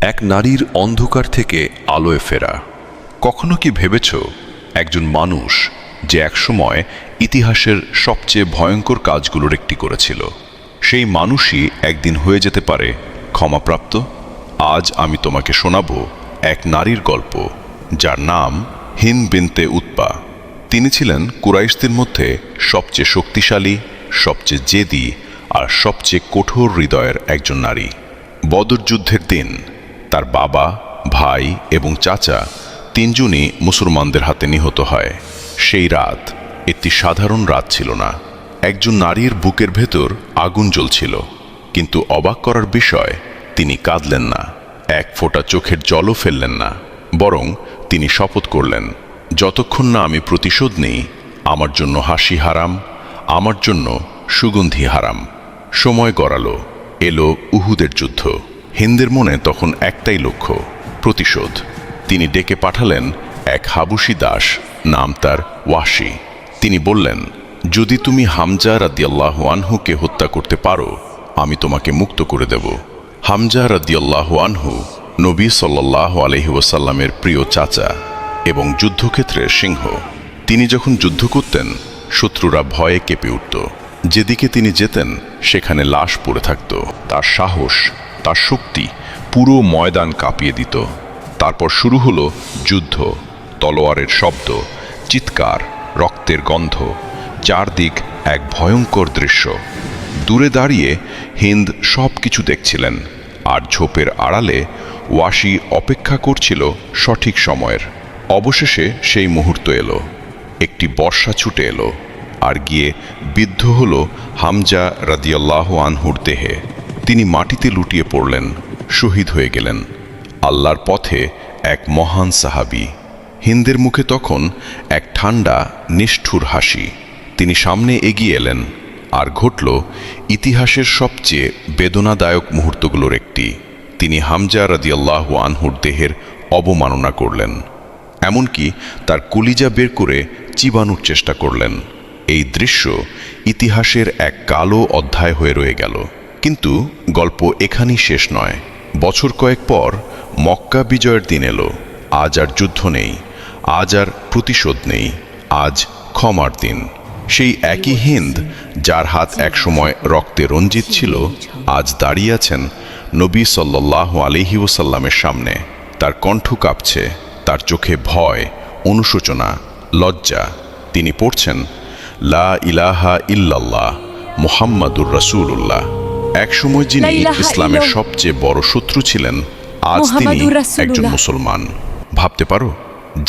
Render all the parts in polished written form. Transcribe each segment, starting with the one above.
এক নারীর অন্ধকার থেকে আলোয় ফেরা। কখনো কি ভেবেছ একজন মানুষ যে একসময় ইতিহাসের সবচেয়ে ভয়ঙ্কর কাজগুলোর একটি করেছিল, সেই মানুষই একদিন হয়ে যেতে পারে ক্ষমাপ্রাপ্ত? আজ আমি তোমাকে শোনাবো এক নারীর গল্প, যার নাম হিন্দ বিনতে উতবা। তিনি ছিলেন কুরাইশদের মধ্যে সবচেয়ে শক্তিশালী, সবচেয়ে জেদি আর সবচেয়ে কঠোর হৃদয়ের একজন নারী। বদর যুদ্ধের দিন তার বাবা, ভাই এবং চাচা তিনজনই মুসলমানদের হাতে নিহত হয়। সেই রাত একটি সাধারণ রাত ছিল না। একজন নারীর বুকের ভেতর আগুন জ্বলছিল, কিন্তু অবাক করার বিষয়, তিনি কাঁদলেন না, এক ফোঁটা চোখের জলও ফেললেন না। বরং তিনি শপথ করলেন, যতক্ষণ না আমি প্রতিশোধ নিই, আমার জন্য হাসি হারাম, আমার জন্য সুগন্ধি হারাম। সময় গড়ালো, এলো উহুদের যুদ্ধ। হিন্দের মনে তখন একটাই লক্ষ্য, প্রতিশোধ। তিনি ডেকে পাঠালেন এক হাবশী দাস, নাম তার ওয়াহশী। তিনি বললেন, যদি তুমি হামজা রাদিয়াল্লাহু আনহুকে হত্যা করতে পারো, আমি তোমাকে মুক্ত করে দেব। হামজা রাদিয়াল্লাহু আনহু নবী সাল্লাল্লাহু আলাইহি ওয়াসাল্লামের প্রিয় চাচা এবং যুদ্ধক্ষেত্রের সিংহ। তিনি যখন যুদ্ধ করতেন, শত্রুরা ভয়ে কেঁপে উঠত। যেদিকে তিনি যেতেন সেখানে লাশ পড়ে থাকত। তার সাহস, তার শক্তি পুরো ময়দান কাঁপিয়ে দিত। তারপর শুরু হলো যুদ্ধ। তলোয়ারের শব্দ, চিৎকার, রক্তের গন্ধ, চারদিক এক ভয়ঙ্কর দৃশ্য। দূরে দাঁড়িয়ে হিন্দ সব কিছু দেখছিলেন, আর ঝোপের আড়ালে ওয়াহশী অপেক্ষা করছিল সঠিক সময়ের। অবশেষে সেই মুহূর্ত এলো। একটি বর্ষা ছুটে এলো আর গিয়ে বিদ্ধ হলো হামজা রাদিয়াল্লাহু আনহুর দেহে। তিনি মাটিতে লুটিয়ে পড়লেন, শহীদ হয়ে গেলেন। আল্লাহর পথে এক মহান সাহাবী। হিন্দের মুখে তখন এক ঠান্ডা নিষ্ঠুর হাসি। তিনি সামনে এগিয়ে এলেন, আর ঘটল ইতিহাসের সবচেয়ে বেদনাদায়ক মুহূর্তগুলোর একটি। তিনি হামজা রাদিয়াল্লাহু আনহুর দেহের অবমাননা করলেন, এমনকি তার কলিজা বের করে চিবানোর চেষ্টা করলেন। এই দৃশ্য ইতিহাসের এক কালো অধ্যায় হয়ে রয়ে গেল। কিন্তু গল্প এখানেই শেষ নয়। বছর কয়েক পর মক্কা বিজয়ের দিন এলো। আজ আর যুদ্ধ নেই, আজ আর প্রতিশোধ নেই, আজ ক্ষমার দিন। সেই একই হিন্দ, যার হাত একসময় রক্তে রঞ্জিত ছিল, আজ দাঁড়িয়ে আছেন নবী সাল্লাল্লাহু আলাইহি ওয়াসাল্লামের সামনে। তার কণ্ঠ কাঁপছে, তার চোখে ভয়, অনুশোচনা, লজ্জা। তিনি পড়ছেন, লা ইলাহা ইল্লাল্লাহ মুহাম্মাদুর রাসূলুল্লাহ। একসময় যিনি ইসলামের সবচেয়ে বড় শত্রু ছিলেন, আজ তিনি একজন মুসলমান। ভাবতে পারো,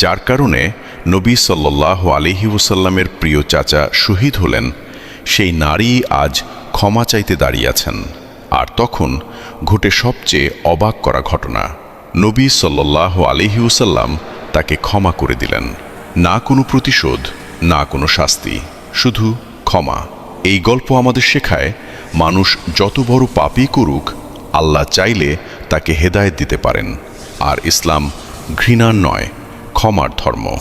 যার কারণে নবী সাল্লাল্লাহু আলাইহি ওয়াসাল্লামের প্রিয় চাচা শহীদ হলেন, সেই নারী আজ ক্ষমা চাইতে দাঁড়িয়ে আছেন। আর তখন ঘটে সবচেয়ে অবাক করা ঘটনা। নবী সাল্লাল্লাহু আলাইহি ওয়াসাল্লাম তাকে ক্ষমা করে দিলেন। না কোনো প্রতিশোধ, না কোনো শাস্তি, শুধু ক্ষমা। এই গল্প আমাদের শেখায়, মানুষ যত বড় পাপই করুক, আল্লাহ চাইলে তাকে হেদায়েত দিতে পারেন। আর ইসলাম ঘৃণার নয়, ক্ষমার ধর্ম।